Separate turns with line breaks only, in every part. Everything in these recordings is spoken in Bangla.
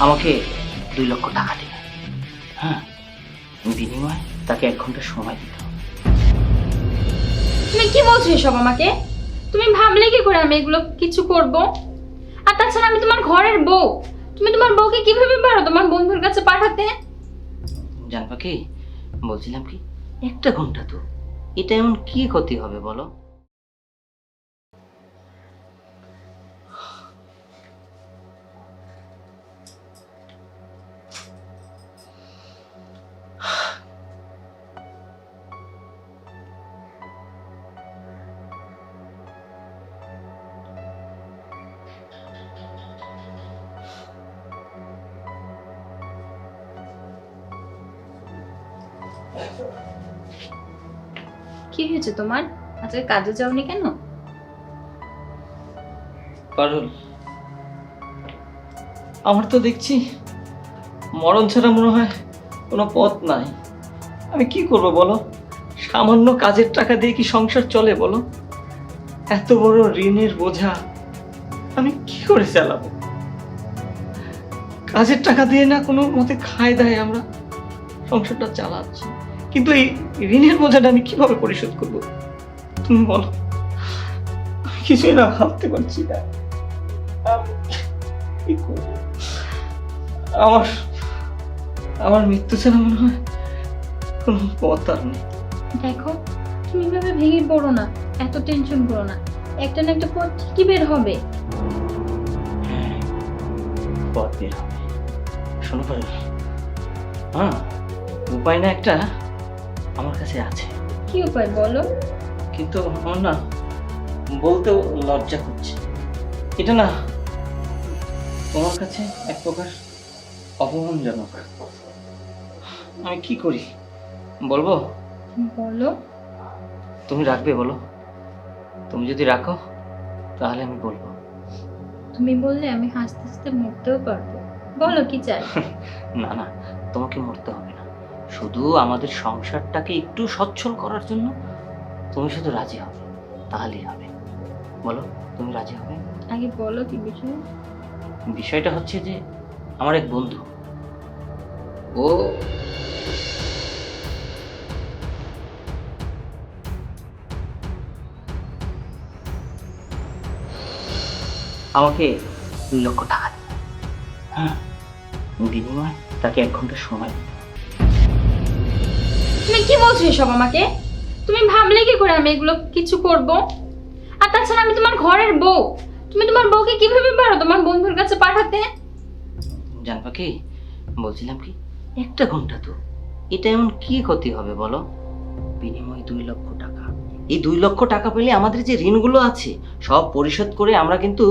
আমাকে 2 লক্ষ টাকা দেবে। হ্যাঁ, বিনিময়ে তাকে 1 ঘন্টা সময় দিতে হবে।
তুমি কি বলছো এসব আমাকে? তুমি ভাবলে কি করে আমি এগুলো কিছু করব? আর তাছাড়া আমি তোমার ঘরের বউ। তুমি তোমার বউকে কিভাবে পারো তোমার বন্ধুর কাছে পাঠাতে?
জানবা কি বলছিলাম, কি 1 ঘন্টা তো, এটা এমন কি ক্ষতি হবে বলো?
কি হয়েছে তোমার? আজকে কাজে যাওনি কেন?
পারুল, আমার তো দেখছি মরণ ছাড়া মনে হয় কোনো পথ নাই। আমি কি করব বলো? সামান্য কাজের টাকা দিয়ে কি সংসার চলে বলো? এত বড় ঋণের বোঝা আমি কি করে চালাবো? কাজের টাকা দিয়ে না কোনো মতে খায় দায় আমরা সংসারটা চালাচ্ছি, কিন্তু এই ঋণের বোঝাটা আমি কিভাবে পরিশোধ করব তুমি বলো? আমি কিছুই না ভাবতে পারছি না। আমি কি করব? আমার আমার মৃত্যু ছাড়া মনে হয় কোনো পথ আর নেই।
দেখো, তুমি এভাবে ভেঙে পড়ো না, এত টেনশন করো না। একটা না একটা পথ ঠিকই বের হবে।
পথ বের হবে। শোনো পারুল, হ্যাঁ, উপায় না একটা আমার কাছে আছে,
কি উপায় বলো?
কিন্তু আমার না বলতেও লজ্জা করছে। এটা না তোমার কাছে এক প্রকার অপমানজনক। আমি কি করি বলবো?
বলো।
তুমি রাখবে বলো? তুমি যদি রাখো তাহলে আমি বলবো।
তুমি বললে আমি হাসতে হাসতে মরতেও পারবো। বলো কি চাই?
না না, তোমাকে মরতে হবে না, শুধু আমাদের সংসারটাকে একটু সচ্ছল করার জন্য তুমি শুধু রাজি হবে, তাহলেই হবে। বলো, তুমি রাজি হবে?
আগে বলো কি বিষয়?
বিষয়টা হচ্ছে যে আমার এক বন্ধু, ও আমাকে 2 লক্ষ টাকা দেবে। হ্যাঁ, বিনিময়ে তাকে 1 ঘন্টা সময় দিতে হবে।
তুমি কি বলছো এসব আমাকে? তুমি ভাবলে কি করে আমি এগুলো কিছু করব? আর তাছাড়া আমি তোমার ঘরের বউ। তুমি তোমার বউকে কিভাবে পারো তোমার বন্ধুর কাছে পাঠাতে?
জানবা কি বলছিলাম, কি 1 ঘন্টা তো, এটা এমন কি ক্ষতি হবে বলো? বিনিময়ে 2 লক্ষ টাকা। এই 2 লক্ষ টাকা পেলে আমাদের যে ঋণগুলো আছে সব পরিশোধ করে আমরা কিন্তু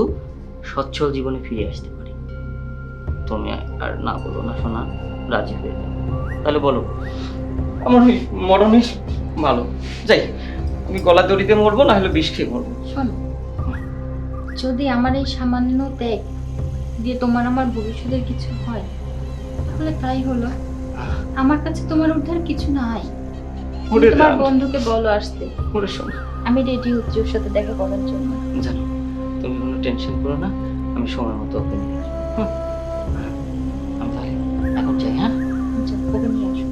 সচ্ছল জীবনে ফিরে আসতে পারি। তুমি আর না বলো না শোনা, রাজি হয়ে যাও। তাহলে বলো, আমার ওই মরণই ভালো। যাই, আমি গলা দড়িতে মরবো, না হলে বিষ খেয়ে মরবো।
শোনো, যদি আমার এই সামান্য ত্যাগ দিয়ে তোমার আমার ভবিষ্যতের কিছু হয় তাহলে তাই হলো। আমার কাছে তোমার উদ্ধার কিছু নাই। তুমি
ওরে
তোমার
রাম।
বন্ধুকে বলো আসতে।
ওরে শোনা,
আমি রেডি হচ্ছি ওর সাথে দেখা করার জন্য।
জানো, তুমি কোনো টেনশন করো না, আমি সময় মতো ওকে নিয়ে আসবো। আমি তাহলে এখন যাই। হ্যাঁ,
যাও, ওকে নিয়ে আসো।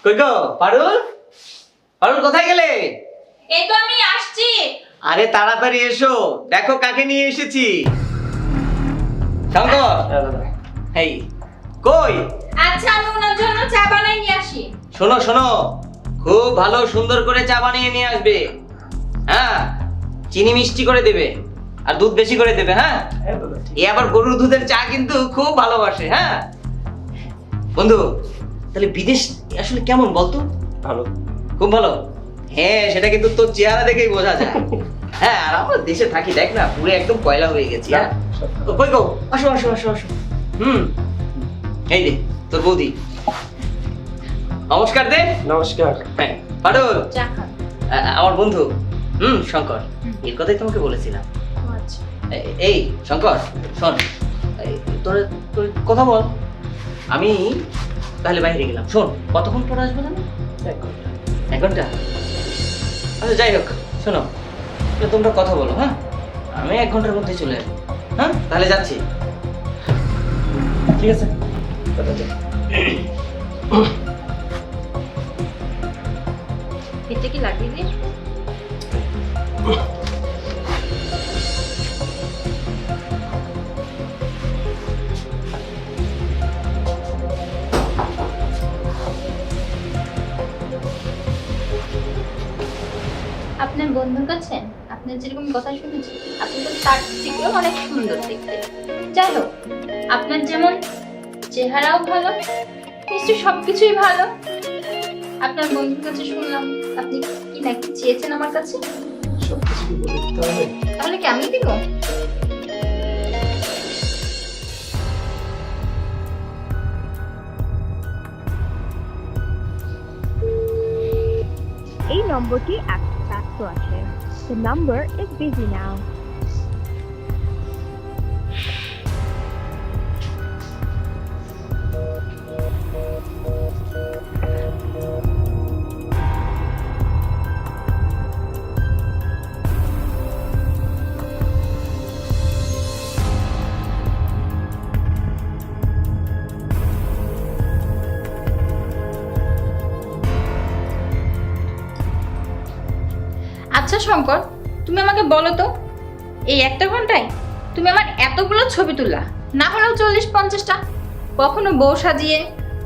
কই গো পারুল? পারুল কোথায় গেলে?
এই তো আমি আসছি।
আরে তাড়াতাড়ি এসো, দেখো কাকে নিয়ে এসেছি। শঙ্কর, এই কই?
আচ্ছা, আমি ওনার জন্য চা বানাই নিয়ে আসি।
শোনো শোনো, খুব ভালো সুন্দর করে চা বানিয়ে নিয়ে আসবে। হ্যাঁ, চিনি মিষ্টি করে দেবে, আর দুধ বেশি করে দেবে। হ্যাঁ, এ আবার গরুর দুধের চা কিন্তু খুব ভালোবাসে। হ্যাঁ বন্ধু, তাহলে বিদেশ আসলে কেমন বলতো?
ভালো।
খুব ভালো। হ্যাঁ, সেটা কিন্তু তোর চেহারা দেখেই বোঝা যায়। হ্যাঁ, আর আমরা দেশে থাকি, দেখ না পুরো একদম কয়লা হয়ে গেছি। হ্যাঁ, তো কই গো, আসো আসো আসো আসো। এই দে তোর বৌদি, নমস্কার দে।
নমস্কার।
হ্যাঁ পারুল,
চা খান।
আমার বন্ধু শঙ্কর, এর কথাই তোমাকে বলেছিলাম।
ও
যাচ্ছি।
এই শঙ্কর শোন, তোর তোর কথা বল। আমি তাহলে বাইরে গেলাম। শোন, কতক্ষণ পর আসবে না?
1 ঘন্টা।
1 ঘন্টা? আচ্ছা যাই হোক, শোনো, তো তোমরা কথা বলো, হ্যাঁ? আমি 1 ঘন্টার মধ্যে চলে আসবো। হ্যাঁ, তাহলে যাচ্ছি।
ঠিক আছে, কথা যাক।
এটা কি লাগিয়ে দিস? আপনার বন্ধুর কাছে আপনার যেরকম কথা শুনেছি, আপনি তো তার থেকেও অনেক সুন্দর দেখতে। যাই হোক, আপনার যেমন চেহারাও ভালো, নিশ্চয়ই সবকিছুই ভালো। আপনার বন্ধুর কাছে শুনলাম আপনি কি নাকি চেয়েছেন আমার কাছে,
সবকিছু কি বলে দিতে হবে?
তাহলে কি আমি দিব?
এই নম্বরটি ব্যস্ত আছে। The number is busy now.
আচ্ছা শঙ্কর, তুমি আমাকে বলো তো, এই 1 ঘন্টায় তুমি আমার এতগুলো ছবি তুললা, না হলেও 40-50টা, কখনো বউ সাজিয়ে,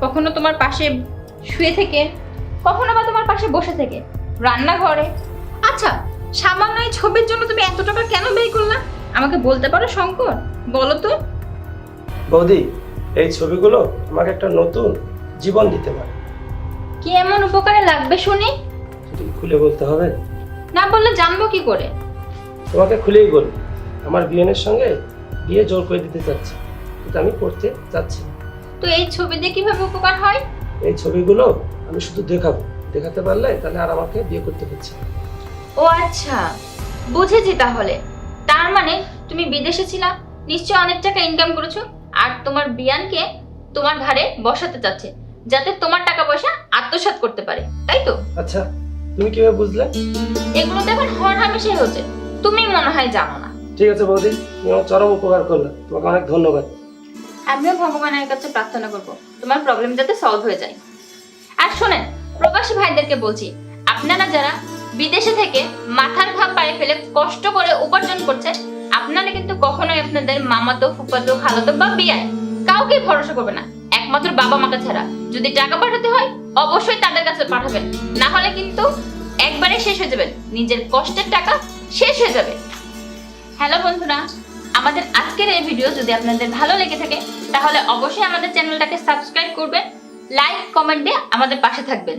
কখনো তোমার পাশে শুয়ে থেকে, কখনো বা তোমার পাশে বসে থেকে, রান্নাঘরে। আচ্ছা, সামান্য এই ছবির জন্য তুমি এত টাকা কেন ব্যয় করলা? আমাকে বলতে পারো শঙ্কর, বলো তো।
বৌদি, এই ছবিগুলো আমাকে একটা নতুন জীবন দিতে পারে।
কি এমন উপকারে লাগবে শুনি?
সেটা কি খুলে বলতে হবে?
না বললে জানবো কি করে?
তোমাকে খুলেই বলি, আমার বিয়েনের সঙ্গে বিয়ে জোর করে দিতে চাচ্ছি, কিন্তু আমি করতে চাচ্ছি না।
তো এই ছবি দিয়ে কিভাবে উপকার হয়?
এই ছবিগুলো আমি শুধু দেখাবো, দেখাতে পারলে তাহলে আর আমাকে বিয়ে করতে হচ্ছে না।
ও আচ্ছা, বুঝেছি তাহলে। তার মানে তুমি বিদেশে ছিলা, নিশ্চয়ই অনেক টাকা ইনকাম করেছো, আর তোমার বিয়ানকে তোমার ঘাড়ে বসাতে চাচ্ছে, যাতে তোমার টাকা পয়সা আত্মসাৎ করতে পারে, তাই তো?
আচ্ছা, তুমি কিভাবে বুঝলে?
এগুলো তো এখন হর হামেশাই হচ্ছে, তুমি মনে হয় জানো না।
ঠিক আছে বৌদি, তুমি আমার চরম উপকার করলে, তোমাকে অনেক ধন্যবাদ।
আমিও ভগবানের কাছে প্রার্থনা করব তোমার প্রবলেম যাতে সলভ হয়ে যায়। আর শোনেন, প্রবাসী ভাইদেরকে বলছি, আপনারা যারা বিদেশে থেকে মাথার ঘাম পায়ে ফেলে কষ্ট করে উপার্জন করছেন, আপনারা কিন্তু কখনোই আপনাদের মামাতো, ফুফাতো, খালাতো বা বিয়ায় কাউকে ভরসা করবে না, একমাত্র বাবা মাকে ছাড়া। যদি টাকা পাঠাতে হয় অবশ্যই তাদের কাছে পাঠাবেন, না হলে কিন্তু একবারে শেষ হয়ে যাবেন, নিজের কষ্টের টাকা শেষ হয়ে যাবে। হ্যালো বন্ধুরা, আমাদের আজকের এই ভিডিও যদি আপনাদের ভালো লেগে থাকে তাহলে অবশ্যই আমাদের চ্যানেলটাকে সাবস্ক্রাইব করবেন, লাইক কমেন্ট দিয়ে আমাদের পাশে থাকবেন।